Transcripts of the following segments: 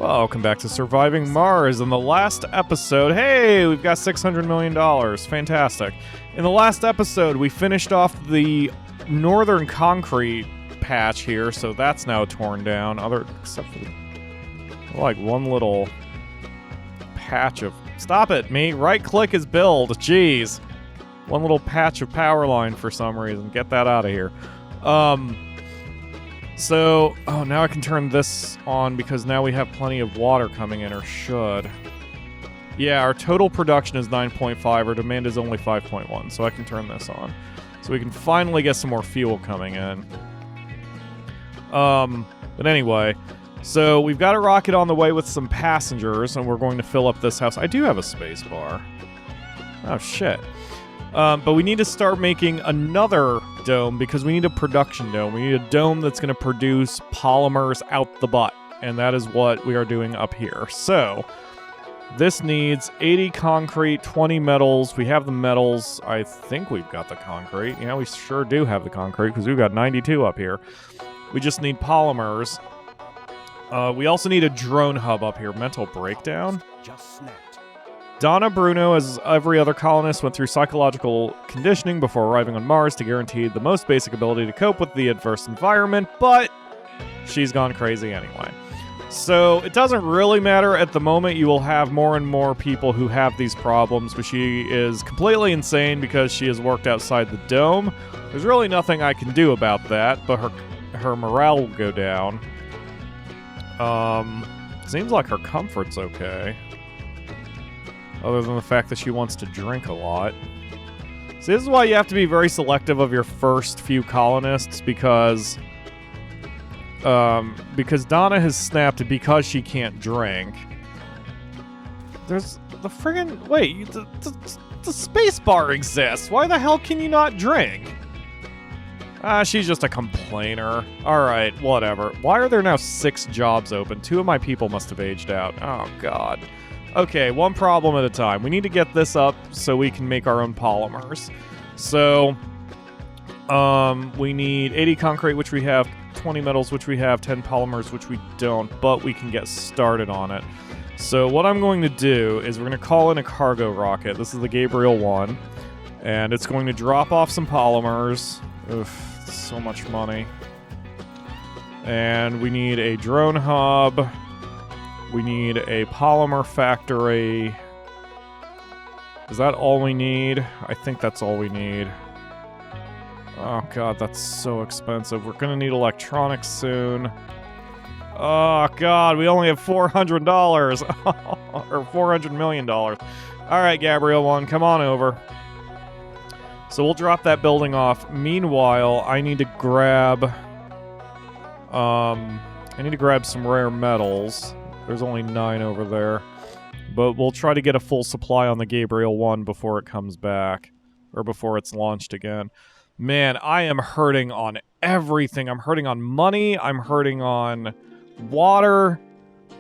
Welcome back to Surviving Mars. In the last episode, hey, we've got $600 million. Fantastic. In the last episode, we finished off the northern concrete patch here, so that's now torn down. Except for like one little patch of... Stop it, me. Right-click is build. Jeez. One little patch of power line for some reason. Get that out of here. So, now I can turn this on because now we have plenty of water coming in, or should. Yeah, our total production is 9.5, our demand is only 5.1, so I can turn this on. So we can finally get some more fuel coming in. But anyway, so we've got a rocket on the way with some passengers, and we're going to fill up this house. I do have a space bar. Oh, shit. But we need to start making another dome because we need a production dome. We need a dome that's going to produce polymers out the butt. And that is what we are doing up here. So, this needs 80 concrete, 20 metals. We have the metals. I think we've got the concrete. Yeah, we sure do have the concrete because we've got 92 up here. We just need polymers. We also need a drone hub up here. Mental breakdown. Just snapped. Donna Bruno, as every other colonist, went through psychological conditioning before arriving on Mars to guarantee the most basic ability to cope with the adverse environment, but she's gone crazy anyway. So it doesn't really matter at the moment. You will have more and more people who have these problems, but she is completely insane because she has worked outside the dome. There's really nothing I can do about that, but her morale will go down. Seems like her comfort's okay. Other than the fact that she wants to drink a lot. See, this is why you have to be very selective of your first few colonists, because Donna has snapped because she can't drink. There's the friggin... Wait, the space bar exists. Why the hell can you not drink? She's just a complainer. Alright, whatever. Why are there now 6 jobs open? 2 of my people must have aged out. Oh, God. Okay, one problem at a time. We need to get this up so we can make our own polymers. So, we need 80 concrete, which we have, 20 metals, which we have, 10 polymers, which we don't, but we can get started on it. So what I'm going to do is we're going to call in a cargo rocket. This is the Gabriel 1, and it's going to drop off some polymers. Oof, so much money. And we need a drone hub. We need a polymer factory. Is that all we need? I think that's all we need. Oh god, that's so expensive. We're gonna need electronics soon. Oh god, we only have $400. Or $400 million. Alright, Gabriel 1, come on over. So we'll drop that building off. Meanwhile, I need to grab... some rare metals. There's only 9 over there. But we'll try to get a full supply on the Gabriel 1 before it comes back. Or before it's launched again. Man, I am hurting on everything. I'm hurting on money. I'm hurting on water.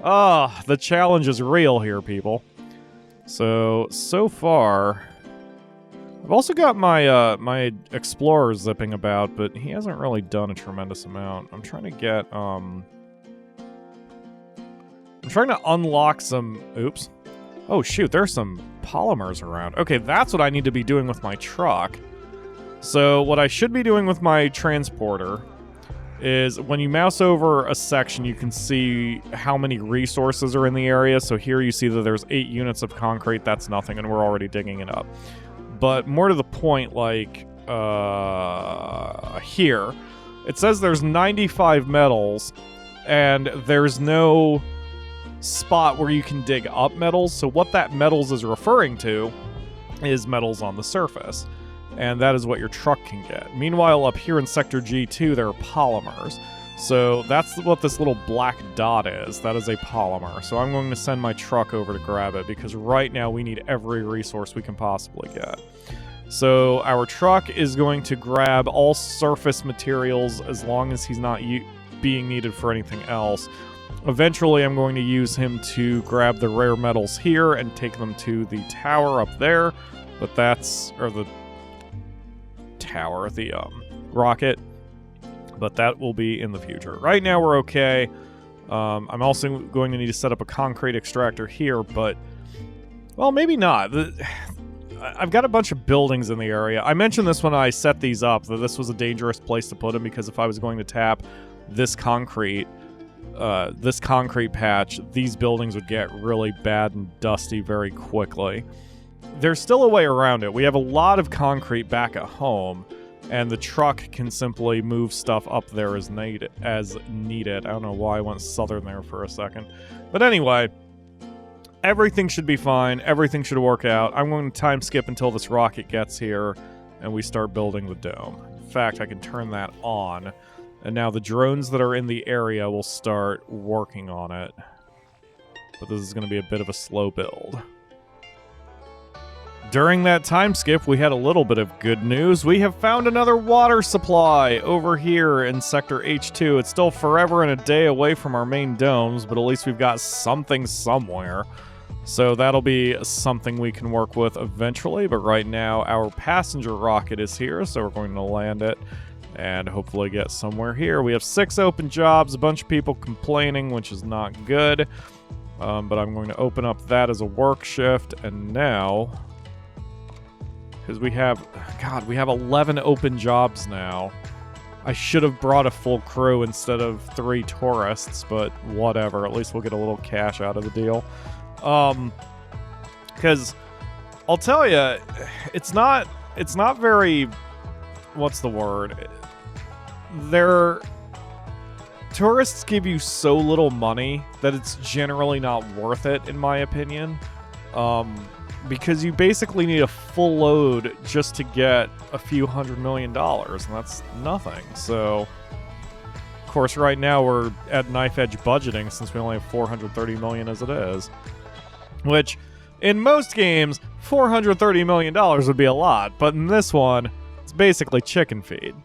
The challenge is real here, people. So far... I've also got my my Explorer zipping about, but he hasn't really done a tremendous amount. I'm trying to get, I'm trying to unlock some... Oops. Oh, shoot, there's some polymers around. Okay, that's what I need to be doing with my truck. So, what I should be doing with my transporter is when you mouse over a section, you can see how many resources are in the area. So here you see that there's 8 units of concrete. That's nothing, and we're already digging it up. But more to the point, like, here, it says there's 95 metals, and there's no spot where you can dig up metals. So what that metals is referring to is metals on the surface. And that is what your truck can get. Meanwhile, up here in Sector G2, there are polymers. So that's what this little black dot is. That is a polymer. So I'm going to send my truck over to grab it, because right now we need every resource we can possibly get. So our truck is going to grab all surface materials as long as he's not being needed for anything else. Eventually, I'm going to use him to grab the rare metals here and take them to the tower up there. But that's... or the tower, the rocket. But that will be in the future. Right now, we're okay. I'm also going to need to set up a concrete extractor here, but... Well, maybe not. I've got a bunch of buildings in the area. I mentioned this when I set these up, that this was a dangerous place to put them, because if I was going to tap this concrete patch, these buildings would get really bad and dusty very quickly. There's still a way around it. We have a lot of concrete back at home, and the truck can simply move stuff up there as needed. I don't know why I went southern there for a second. But anyway, everything should be fine. Everything should work out. I'm going to time skip until this rocket gets here, and we start building the dome. In fact, I can turn that on. And now the drones that are in the area will start working on it. But this is going to be a bit of a slow build. During that time skip, we had a little bit of good news. We have found another water supply over here in Sector H2. It's still forever and a day away from our main domes, but at least we've got something somewhere. So that'll be something we can work with eventually, but right now our passenger rocket is here, so we're going to land it and hopefully get somewhere here. We have 6 open jobs, a bunch of people complaining, which is not good, but I'm going to open up that as a work shift, and now... Because we have 11 open jobs now. I should have brought a full crew instead of 3 tourists, but whatever. At least we'll get a little cash out of the deal. Because I'll tell you, it's not very, what's the word? Tourists give you so little money that it's generally not worth it, in my opinion. Because you basically need a full load just to get a few $100 million, and that's nothing. So, of course, right now we're at knife-edge budgeting since we only have $430 million as it is. Which, in most games, $430 million would be a lot, but in this one, it's basically chicken feed.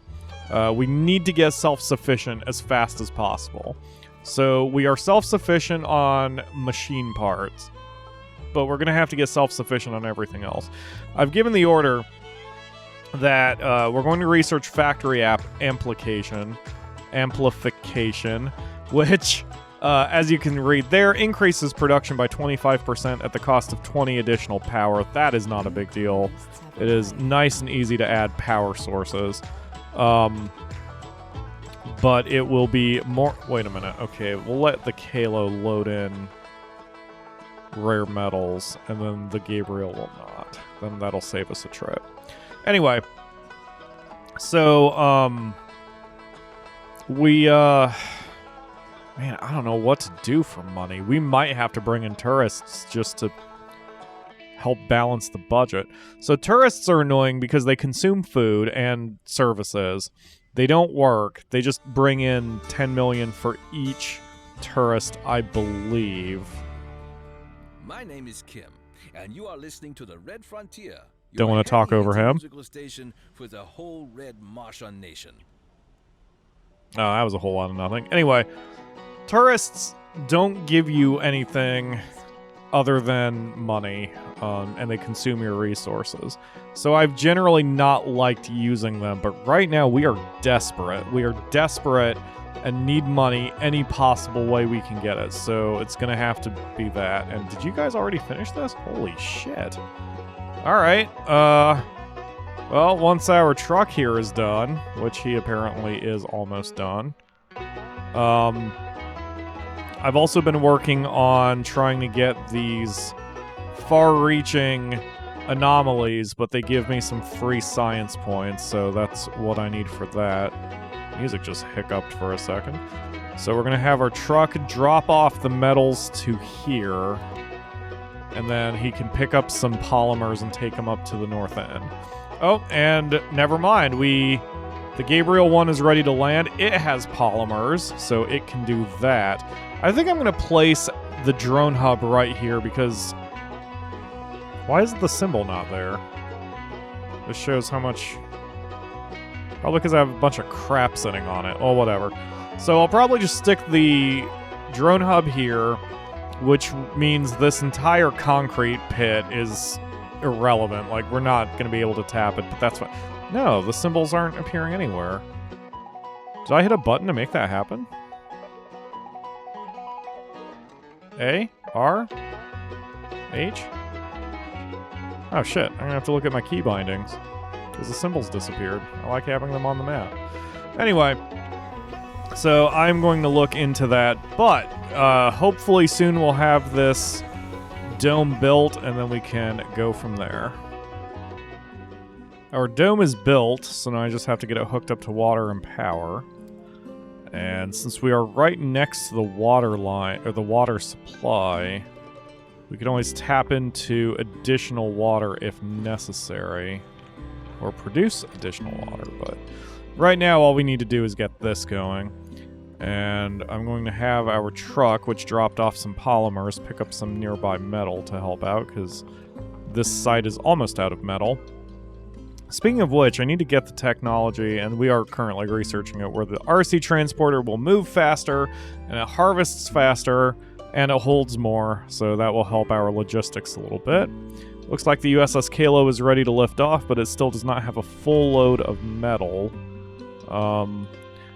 We need to get self-sufficient as fast as possible. So we are self-sufficient on machine parts, but we're going to have to get self-sufficient on everything else. I've given the order that we're going to research factory amplification, which, as you can read there, increases production by 25% at the cost of 20 additional power. That is not a big deal. It is nice and easy to add power sources. But it will be more... Wait a minute. Okay, we'll let the Kalo load in rare metals, and then the Gabriel will not. Then that'll save us a trip. Anyway, so, man, I don't know what to do for money. We might have to bring in tourists just to help balance the budget. So tourists are annoying because they consume food and services. They don't work. They just bring in 10 million for each tourist, I believe. My name is Kim, and you are listening to the Red Frontier. Don't want to talk over him. Musical station for the whole Red Martian nation. Oh, that was a whole lot of nothing. Anyway, tourists don't give you anything other than money, and they consume your resources. So I've generally not liked using them, but right now we are desperate. We are desperate and need money any possible way we can get it. So it's going to have to be that. And did you guys already finish this? Holy shit. All right. Well, once our truck here is done, which he apparently is almost done, I've also been working on trying to get these far-reaching anomalies, but they give me some free science points, so that's what I need for that. Music just hiccuped for a second. So we're going to have our truck drop off the metals to here, and then he can pick up some polymers and take them up to the north end. Oh, and never mind. The Gabriel one is ready to land. It has polymers, so it can do that. I think I'm going to place the drone hub right here because... Why is the symbol not there? This shows how much... Probably because I have a bunch of crap sitting on it. Oh, whatever. So I'll probably just stick the drone hub here, which means this entire concrete pit is irrelevant. Like, we're not going to be able to tap it, but that's fine. No, the symbols aren't appearing anywhere. Did I hit a button to make that happen? A? R? H? Oh shit, I'm gonna have to look at my key bindings. Because the symbols disappeared. I like having them on the map. Anyway, so I'm going to look into that, but hopefully soon we'll have this dome built and then we can go from there. Our dome is built, so now I just have to get it hooked up to water and power. And since we are right next to the water line, or the water supply, we can always tap into additional water if necessary. Or produce additional water, but right now all we need to do is get this going. And I'm going to have our truck, which dropped off some polymers, pick up some nearby metal to help out, because this site is almost out of metal. Speaking of which, I need to get the technology, and we are currently researching it, where the RC transporter will move faster, and it harvests faster, and it holds more, so that will help our logistics a little bit. Looks like the USS Kalo is ready to lift off, but it still does not have a full load of metal.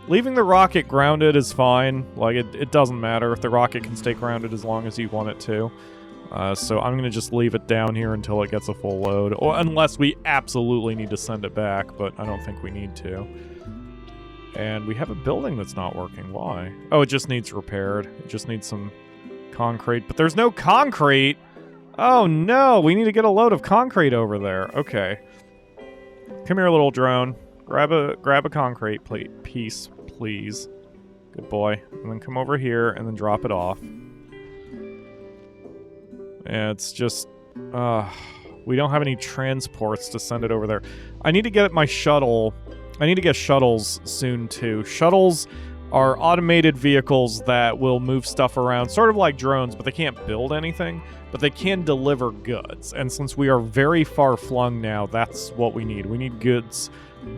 Leaving the rocket grounded is fine. Like, it doesn't matter if the rocket can stay grounded as long as you want it to. So I'm going to just leave it down here until it gets a full load. Or unless we absolutely need to send it back, but I don't think we need to. And we have a building that's not working. Why? Oh, it just needs repaired. It just needs some concrete. But there's no concrete! Oh no, we need to get a load of concrete over there. Okay. Come here, little drone. Grab a concrete piece, please. Good boy. And then come over here and then drop it off. And it's just we don't have any transports to send it over there. I need to get my shuttle. I need to get shuttles soon too. Shuttles are automated vehicles that will move stuff around, sort of like drones, but they can't build anything. But they can deliver goods. And since we are very far flung now, that's what we need. We need goods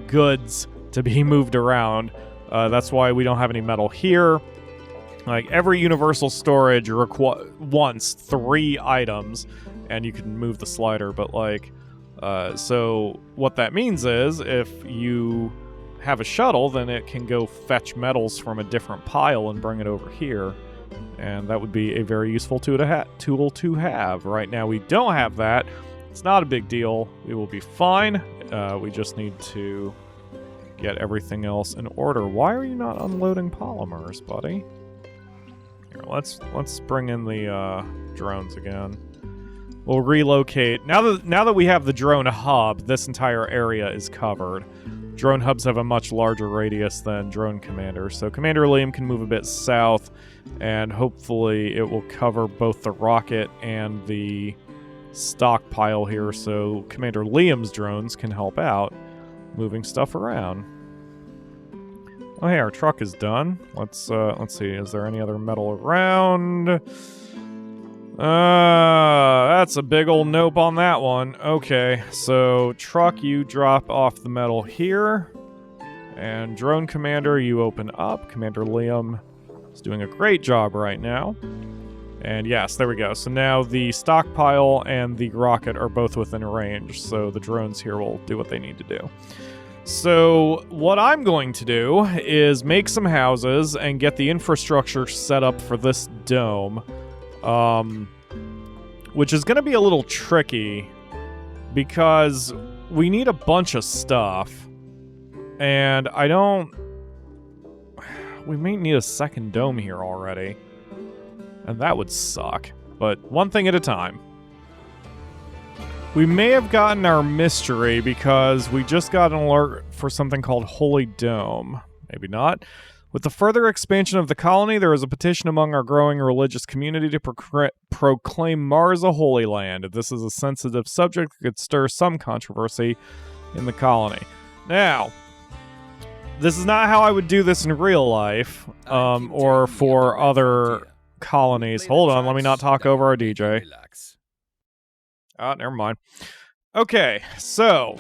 to be moved around. That's why we don't have any metal here. Like, every universal storage wants 3 items, and you can move the slider. But, like, so what that means is if you have a shuttle, then it can go fetch metals from a different pile and bring it over here. And that would be a very useful tool to have. Right now we don't have that. It's not a big deal. We will be fine. We just need to get everything else in order. Why are you not unloading polymers, buddy? Here, let's bring in the drones again. We'll relocate. Now that we have the drone hub, this entire area is covered. Drone hubs have a much larger radius than drone commanders, so Commander Liam can move a bit south, and hopefully it will cover both the rocket and the stockpile here, so Commander Liam's drones can help out moving stuff around. Oh hey, our truck is done. Let's see, is there any other metal around? That's a big old nope on that one. Okay, so truck, you drop off the metal here. And drone commander, you open up. Commander Liam is doing a great job right now. And yes, there we go. So now the stockpile and the rocket are both within range, so the drones here will do what they need to do. So what I'm going to do is make some houses and get the infrastructure set up for this dome. Which is going to be a little tricky because we need a bunch of stuff, and we may need a second dome here already, and that would suck, but one thing at a time. We may have gotten our mystery because we just got an alert for something called Holy Dome. Maybe not. With the further expansion of the colony, there is a petition among our growing religious community to proclaim Mars a holy land. This is a sensitive subject that could stir some controversy in the colony. Now, this is not how I would do this in real life, or for other colonies. Hold on, let me not talk over our DJ. Oh, never mind. Okay, so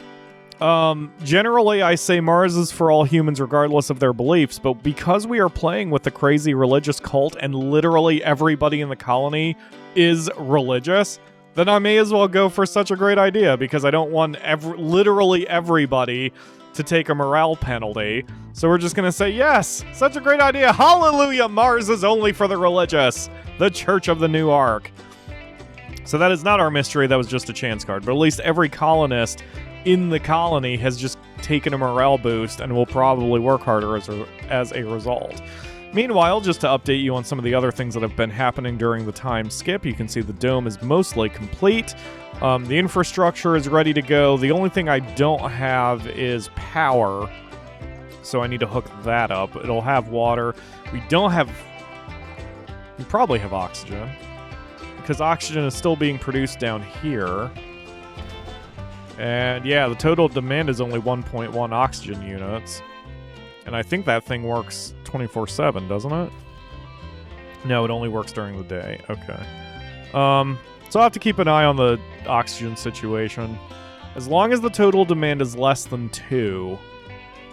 generally I say Mars is for all humans regardless of their beliefs, but because we are playing with the crazy religious cult and literally everybody in the colony is religious, then I may as well go for such a great idea, because I don't want literally everybody to take a morale penalty. So we're just going to say, yes, such a great idea. Hallelujah, Mars is only for the religious. The Church of the New Ark. So that is not our mystery. That was just a chance card. But at least every colonist in the colony has just taken a morale boost and will probably work harder as a result. Meanwhile, just to update you on some of the other things that have been happening during the time skip, you can see the dome is mostly complete. The infrastructure is ready to go. The only thing I don't have is power, so I need to hook that up. It'll have water. We probably have oxygen, because oxygen is still being produced down here. And yeah, the total demand is only 1.1 oxygen units. And I think that thing works 24/7, doesn't it? No, it only works during the day. Okay. So I'll have to keep an eye on the oxygen situation. As long as the total demand is less than 2,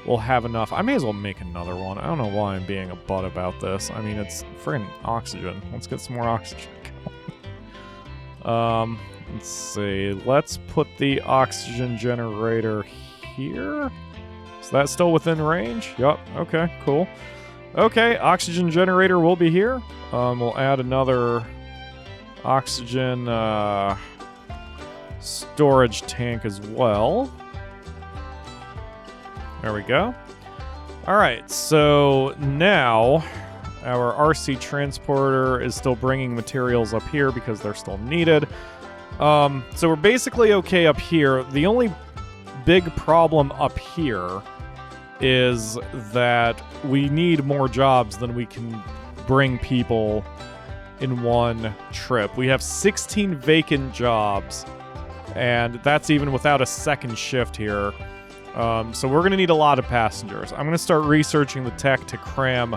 we'll have enough. I may as well make another one. I don't know why I'm being a butt about this. I mean, it's friggin' oxygen. Let's get some more oxygen going. Let's see. Let's put the oxygen generator here. Is that still within range? Yup. Okay, cool. Okay, oxygen generator will be here. We'll add another oxygen storage tank as well. There we go. Alright, so now our RC transporter is still bringing materials up here because they're still needed. So we're basically okay up here. The only big problem up here is that we need more jobs than we can bring people in one trip. We have 16 vacant jobs, and that's even without a second shift here. So we're going to need a lot of passengers. I'm going to start researching the tech to cram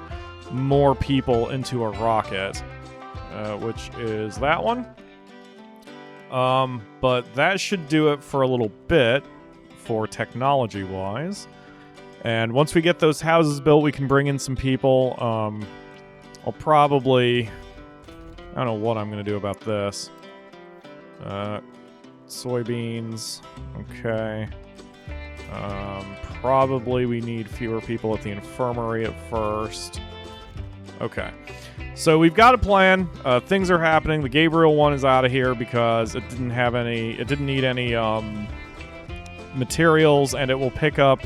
more people into a rocket, which is that one. But that should do it for a little bit for technology-wise. And once we get those houses built, we can bring in some people. I'll probably... I don't know what I'm going to do about this. Soybeans. Okay. Probably we need fewer people at the infirmary at first. Okay. So we've got a plan. Things are happening. The Gabriel one is out of here because it didn't need any materials, and it will pick up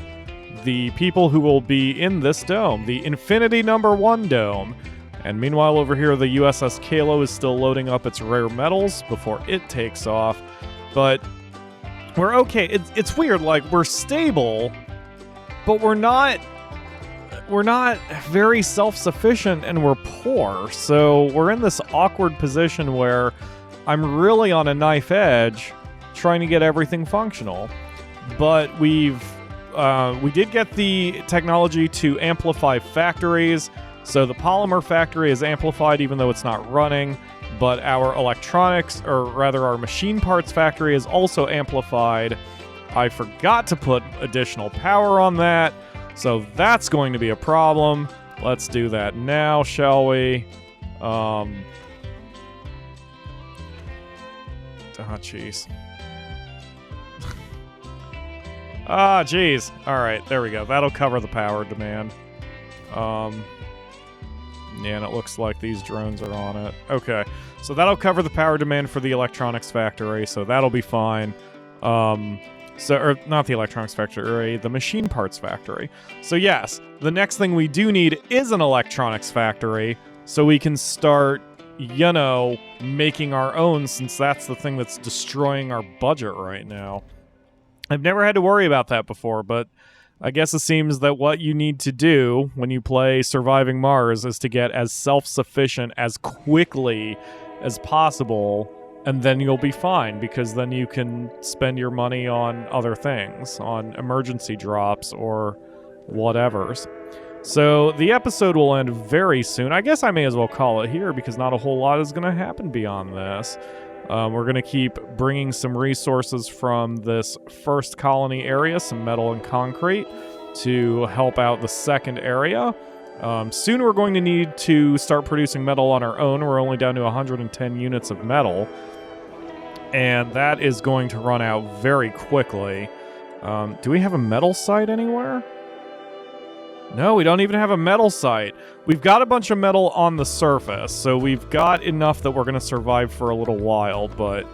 the people who will be in this dome, the Infinity #1 dome. And meanwhile, over here, the USS Kalo is still loading up its rare metals before it takes off. But we're okay. It's weird. Like, we're stable, but we're not very self-sufficient, and we're poor. So we're in this awkward position where I'm really on a knife edge trying to get everything functional. But we did get the technology to amplify factories. So the polymer factory is amplified even though it's not running, but our electronics, or rather our machine parts factory, is also amplified. I forgot to put additional power on that, so that's going to be a problem. Let's do that now, shall we? Oh, jeez. Ah, jeez. Alright, there we go. That'll cover the power demand. Yeah, and it looks like these drones are on it. Okay, so that'll cover the power demand for the electronics factory, so that'll be fine. Or not the electronics factory, the machine parts factory. So yes, the next thing we do need is an electronics factory, so we can start, making our own, since that's the thing that's destroying our budget right now. I've never had to worry about that before, but I guess it seems that what you need to do when you play Surviving Mars is to get as self-sufficient as quickly as possible, and then you'll be fine, because then you can spend your money on other things, on emergency drops or whatevers. So the episode will end very soon. I guess I may as well call it here, because not a whole lot is going to happen beyond this. We're going to keep bringing some resources from this first colony area, some metal and concrete, to help out the second area. Soon we're going to need to start producing metal on our own. We're only down to 110 units of metal, and that is going to run out very quickly. Do we have a metal site anywhere? No, we don't even have a metal site. We've got a bunch of metal on the surface, so we've got enough that we're going to survive for a little while, but...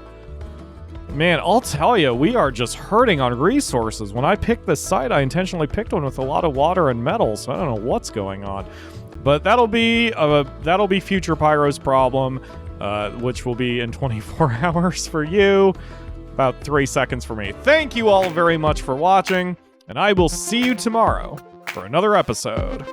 Man, I'll tell you, we are just hurting on resources. When I picked this site, I intentionally picked one with a lot of water and metal, so I don't know what's going on. But that'll be future Pyro's problem, which will be in 24 hours for you, about 3 seconds for me. Thank you all very much for watching, and I will see you tomorrow for another episode.